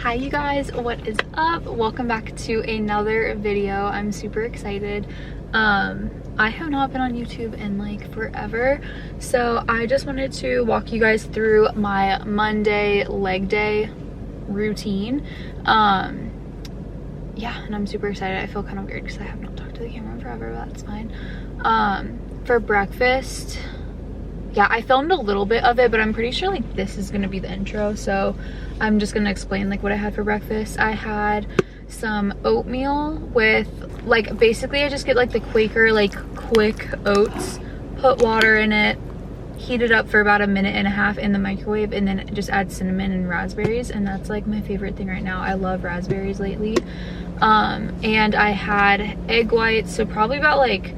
Hi you guys, what is up? Welcome back to another video. I'm super excited. I have not been on YouTube in like forever, so I just wanted to walk you guys through my Monday leg day routine. Yeah, and I'm super excited. I feel kind of weird because I have not talked to the camera in forever, but that's fine. For breakfast, yeah, I filmed a little bit of it, but I'm pretty sure like this is gonna be the intro, so I'm just gonna explain like what I had for breakfast. I had some oatmeal with like, basically I just get like the Quaker like quick oats, put water in it, heat it up for about 1.5 minutes in the microwave, and then just add cinnamon and raspberries, and that's like my favorite thing right now. I love raspberries lately. And I had egg whites, so probably about like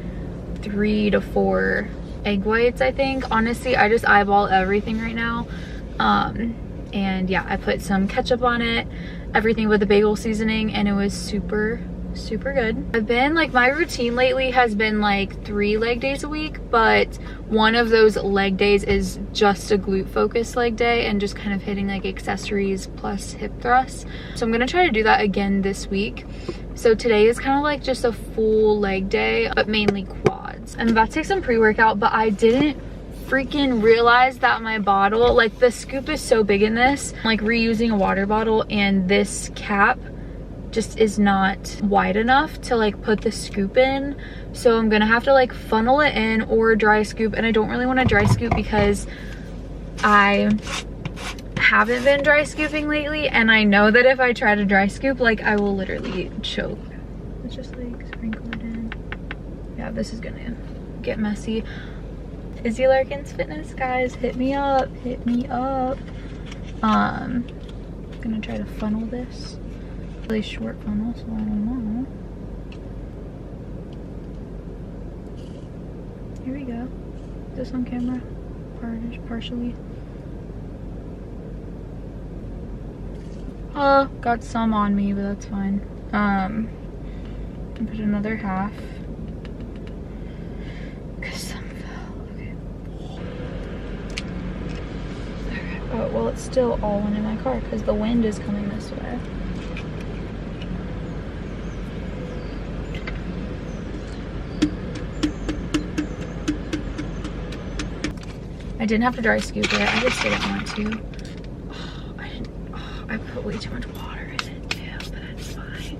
3 to 4 egg whites, I think. Honestly, I just eyeball everything right now. And yeah, I put some ketchup on it, everything with the bagel seasoning, and it was super good. I've been like, my routine lately has been like 3 leg days a week, but one of those leg days is just a glute focused leg day and just kind of hitting like accessories plus hip thrusts. So I'm gonna try to do that again this week. So today is kind of like just a full leg day, but mainly quads. I'm about to take some pre-workout, but I didn't freaking realize that my bottle, like the scoop is so big in this, I'm like reusing a water bottle, and this cap just is not wide enough to like put the scoop in. So I'm gonna have to like funnel it in or dry scoop, and I don't really want to dry scoop because I haven't been dry scooping lately, and I know that if I try to dry scoop, like I will literally choke. Let's just like sprinkle it in. Yeah, this is gonna get messy. IZLARKINS Fitness, guys, hit me up, hit me up. I'm gonna try to funnel this. Really short funnel, so I don't know. Here we go. Is this on camera? Partially. Oh, got some on me, but that's fine. Put another half. Cause some fell. Okay. Okay. Oh, well, it's still all in my car because the wind is coming this way. I didn't have to dry scoop it. I just didn't want to. I put way too much water in it too, but that's fine.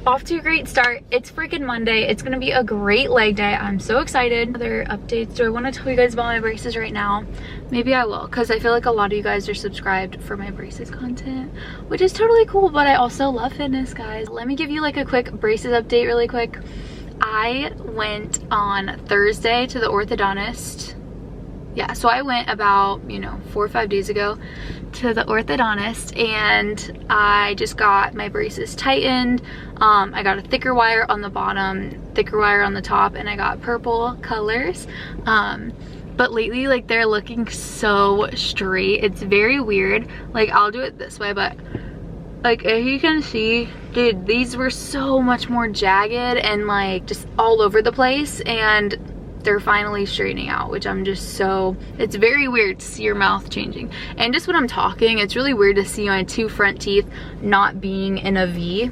Off to a great start. It's freaking Monday. It's gonna be a great leg day. I'm so excited. Other updates. Do I want to tell you guys about my braces right now? Maybe I will, because I feel like a lot of you guys are subscribed for my braces content, which is totally cool, but I also love fitness, guys. Let me give you like a quick braces update really quick. I went on Thursday to the orthodontist. Yeah, so I went about, 4 or 5 days ago to the orthodontist, and I just got my braces tightened. I got a thicker wire on the bottom, thicker wire on the top, and I got purple colors. But lately, like, they're looking so straight. It's very weird. Like, I'll do it this way, but like, if you can see, dude, these were so much more jagged and like just all over the place, and they're finally straightening out, which I'm just so, it's very weird to see your mouth changing. And just when I'm talking, it's really weird to see my 2 front teeth not being in a V,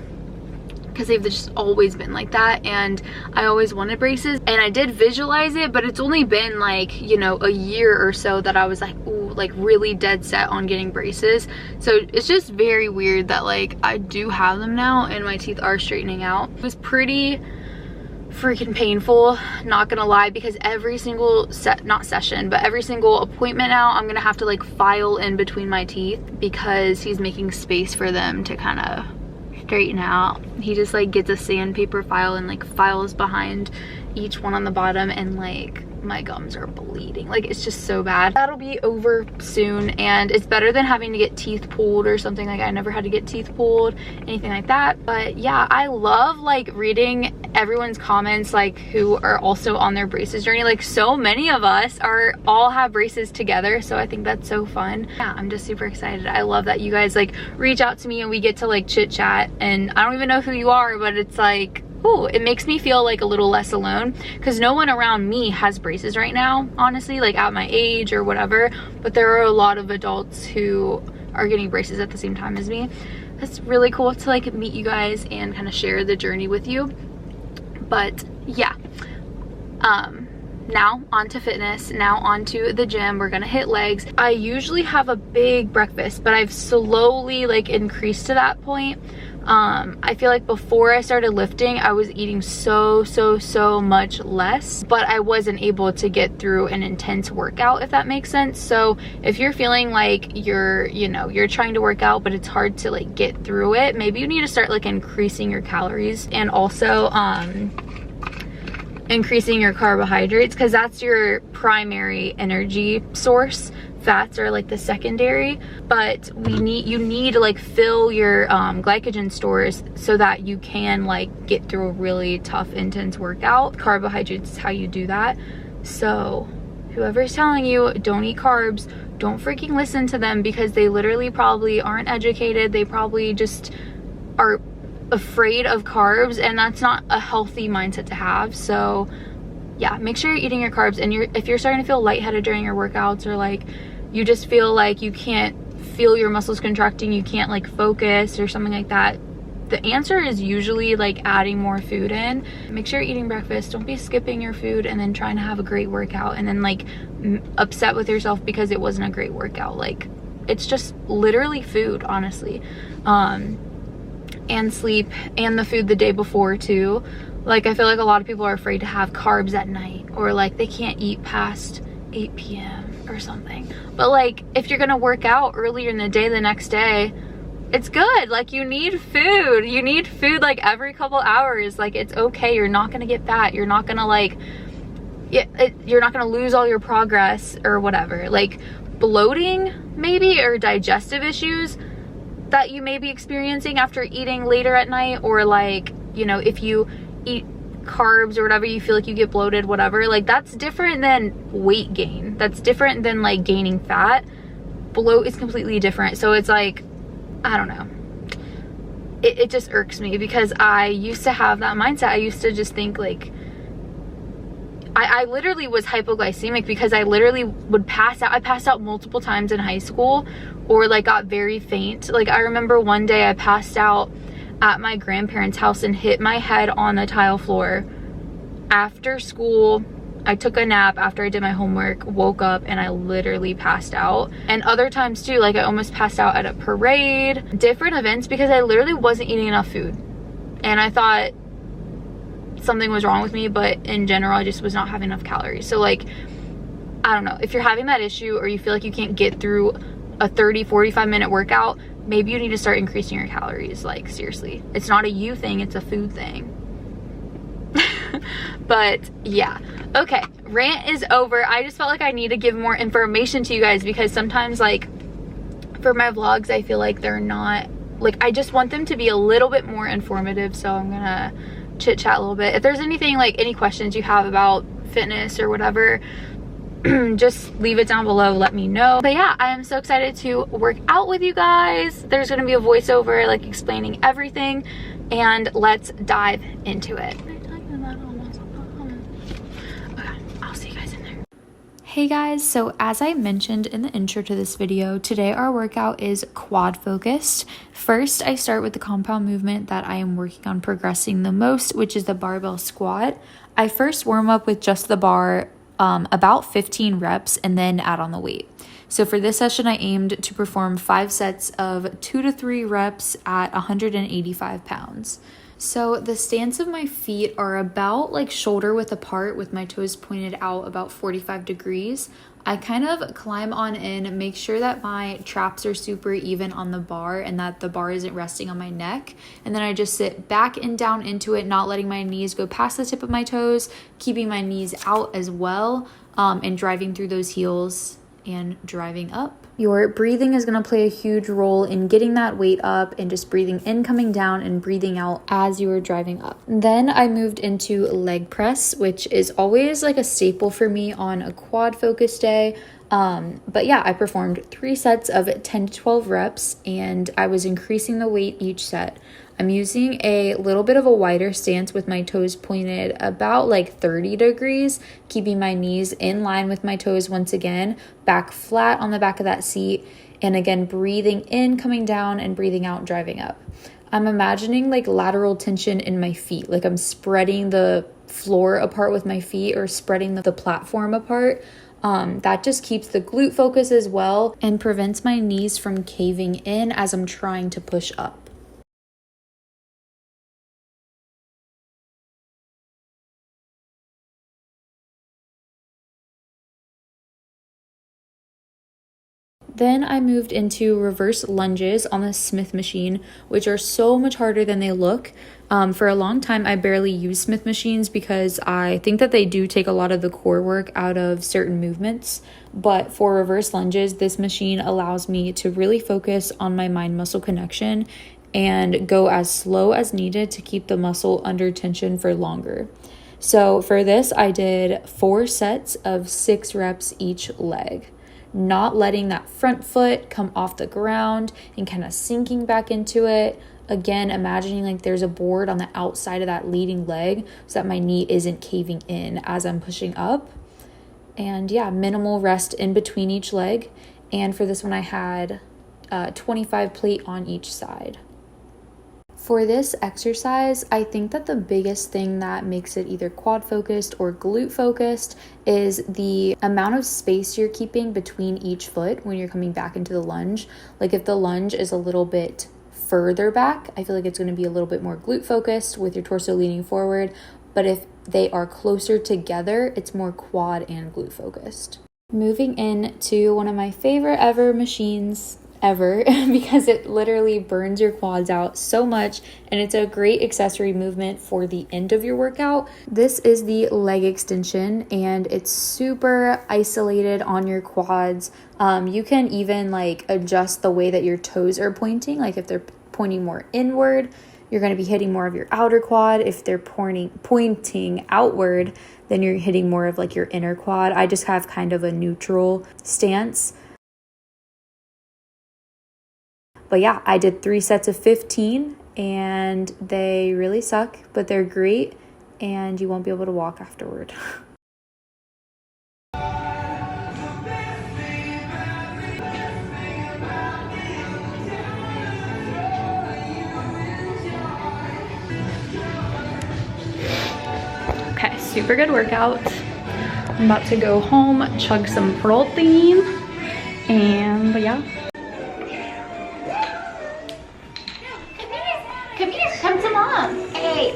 because they've just always been like that, and I always wanted braces, and I did visualize it, but it's only been like, a year or so that I was like, ooh, like really dead set on getting braces. So it's just very weird that like I do have them now and my teeth are straightening out. It was pretty freaking painful, not gonna lie, because every single every single appointment now, I'm gonna have to like file in between my teeth because he's making space for them to kind of straighten out. He just like gets a sandpaper file and like files behind each one on the bottom, and like my gums are bleeding. Like, it's just so bad. That'll be over soon, and it's better than having to get teeth pulled or something. Like, I never had to get teeth pulled, anything like that. But yeah, I love like reading everyone's comments, like who are also on their braces journey. Like, so many of us all have braces together, so I think that's so fun. Yeah, I'm just super excited. I love that you guys like reach out to me and we get to like chit chat, and I don't even know who you are, but it's like, ooh, it makes me feel like a little less alone, because no one around me has braces right now, honestly, like at my age or whatever. But there are a lot of adults who are getting braces at the same time as me. It's really cool to like meet you guys and kind of share the journey with you. But yeah, now on to fitness, now on to the gym. We're gonna hit legs. I usually have a big breakfast, but I've slowly like increased to that point. I feel like before I started lifting, I was eating so much less, but I wasn't able to get through an intense workout, if that makes sense. So if you're feeling like you're trying to work out, but it's hard to like get through it, maybe you need to start like increasing your calories, and also increasing your carbohydrates, because that's your primary energy source. Fats are like the secondary, but you need to like fill your glycogen stores so that you can like get through a really tough, intense workout. Carbohydrates is how you do that. So whoever's telling you don't eat carbs, don't freaking listen to them, because they literally probably aren't educated. They probably just are afraid of carbs, and that's not a healthy mindset to have. So yeah, make sure you're eating your carbs. And if you're starting to feel lightheaded during your workouts, or like you just feel like you can't feel your muscles contracting, you can't like focus or something like that, the answer is usually like adding more food in. Make sure you're eating breakfast. Don't be skipping your food and then trying to have a great workout and then like upset with yourself because it wasn't a great workout. Like, it's just literally food, honestly. And sleep, and the food the day before too. Like, I feel like a lot of people are afraid to have carbs at night, or like they can't eat past 8 p.m. or something. But like, if you're gonna work out earlier in the day the next day, it's good. Like, you need food. You need food like every couple hours. Like, it's okay. You're not gonna get fat. You're not gonna like, you're not gonna lose all your progress or whatever. Like, bloating maybe, or digestive issues that you may be experiencing after eating later at night, or like, you know, if you eat carbs or whatever, you feel like you get bloated, whatever, like that's different than weight gain. That's different than like gaining fat. Bloat is completely different. So it's like, I don't know, it just irks me, because I used to have that mindset. I used to just think like, I literally was hypoglycemic, because I literally would pass out. I passed out multiple times in high school, or like got very faint. Like, I remember one day I passed out at my grandparents' house and hit my head on the tile floor. After school, I took a nap after I did my homework, woke up, and I literally passed out. And other times too, like I almost passed out at a parade, different events, because I literally wasn't eating enough food. And I thought something was wrong with me, but in general, I just was not having enough calories. So like, I don't know, if you're having that issue, or you feel like you can't get through a 30-45 minute workout, maybe you need to start increasing your calories. Like, seriously, it's not a you thing, it's a food thing. But yeah, okay, rant is over. I just felt like I need to give more information to you guys, because sometimes like for my vlogs, I feel like they're not, like, I just want them to be a little bit more informative. So I'm gonna chit chat a little bit. If there's anything, like any questions you have about fitness or whatever, just leave it down below, let me know. But yeah, I am so excited to work out with you guys. There's gonna be a voiceover like explaining everything, and let's dive into it. Okay, I'll see you guys in there. Hey guys, so as I mentioned in the intro to this video, today our workout is quad focused. First, I start with the compound movement that I am working on progressing the most, which is the barbell squat. I first warm up with just the bar, about 15 reps, and then add on the weight. So for this session, I aimed to perform 5 sets of 2 to 3 reps at 185 pounds. So the stance of my feet are about like shoulder width apart, with my toes pointed out about 45 degrees. I kind of climb on in, make sure that my traps are super even on the bar and that the bar isn't resting on my neck. And then I just sit back and down into it, not letting my knees go past the tip of my toes, keeping my knees out as well, and driving through those heels and driving up. Your breathing is going to play a huge role in getting that weight up, and just breathing in, coming down, and breathing out as you are driving up. Then I moved into leg press, which is always like a staple for me on a quad focus day. But yeah, I performed 3 sets of 10 to 12 reps, and I was increasing the weight each set. I'm using a little bit of a wider stance with my toes pointed about like 30 degrees, keeping my knees in line with my toes once again, back flat on the back of that seat. And again, breathing in, coming down, and breathing out, driving up. I'm imagining like lateral tension in my feet, like I'm spreading the floor apart with my feet or spreading the platform apart. That just keeps the glute focus as well and prevents my knees from caving in as I'm trying to push up. Then I moved into reverse lunges on the Smith machine, which are so much harder than they look. For a long time, I barely used Smith machines because I think that they do take a lot of the core work out of certain movements. But for reverse lunges, this machine allows me to really focus on my mind-muscle connection and go as slow as needed to keep the muscle under tension for longer. So for this, I did 4 sets of 6 reps each leg. Not letting that front foot come off the ground and kind of sinking back into it. Again, imagining like there's a board on the outside of that leading leg so that my knee isn't caving in as I'm pushing up. And yeah, minimal rest in between each leg. And for this one, I had 25 plate on each side. For this exercise, I think that the biggest thing that makes it either quad focused or glute focused is the amount of space you're keeping between each foot when you're coming back into the lunge. Like if the lunge is a little bit further back, I feel like it's going to be a little bit more glute focused with your torso leaning forward. But if they are closer together, it's more quad and glute focused. Moving into one of my favorite ever machines ever because it literally burns your quads out so much, and it's a great accessory movement for the end of your workout. This is the leg extension, and it's super isolated on your quads. You can even like adjust the way that your toes are pointing. Like if they're pointing more inward, you're going to be hitting more of your outer quad. If they're pointing outward, then you're hitting more of like your inner quad. I just have kind of a neutral stance. But yeah, I did 3 sets of 15 and they really suck, but they're great and you won't be able to walk afterward. Okay, super good workout. I'm about to go home, chug some protein, but yeah. Come here, come to mom. Hey.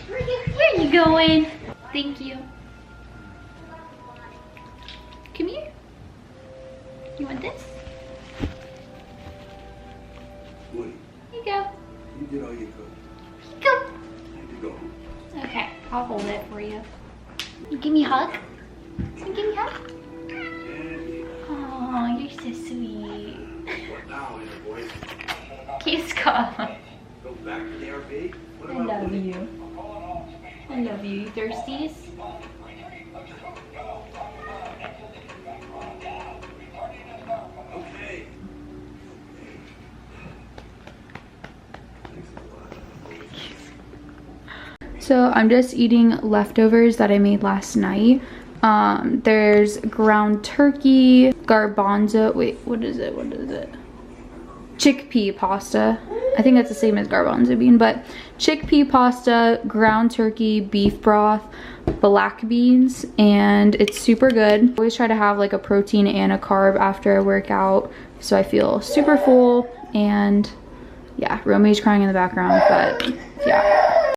Where are you going? Thank you. Come here. You want this? Here you go. You did all you could. Here you go. Here you go. Okay, I'll hold it for you. You give me a hug? Can you give me a hug? Oh, you're so sweet. What now, little boy? Kiss call. Go back to the RV? I love you. I love you. You thirsties? Okay. So I'm just eating leftovers that I made last night. There's ground turkey, garbanzo, wait, what is it? Chickpea pasta. I think that's the same as garbanzo bean, but chickpea pasta, ground turkey, beef broth, black beans, and it's super good. I always try to have like a protein and a carb after I work out, so I feel super full. And yeah, Romy's crying in the background, but yeah.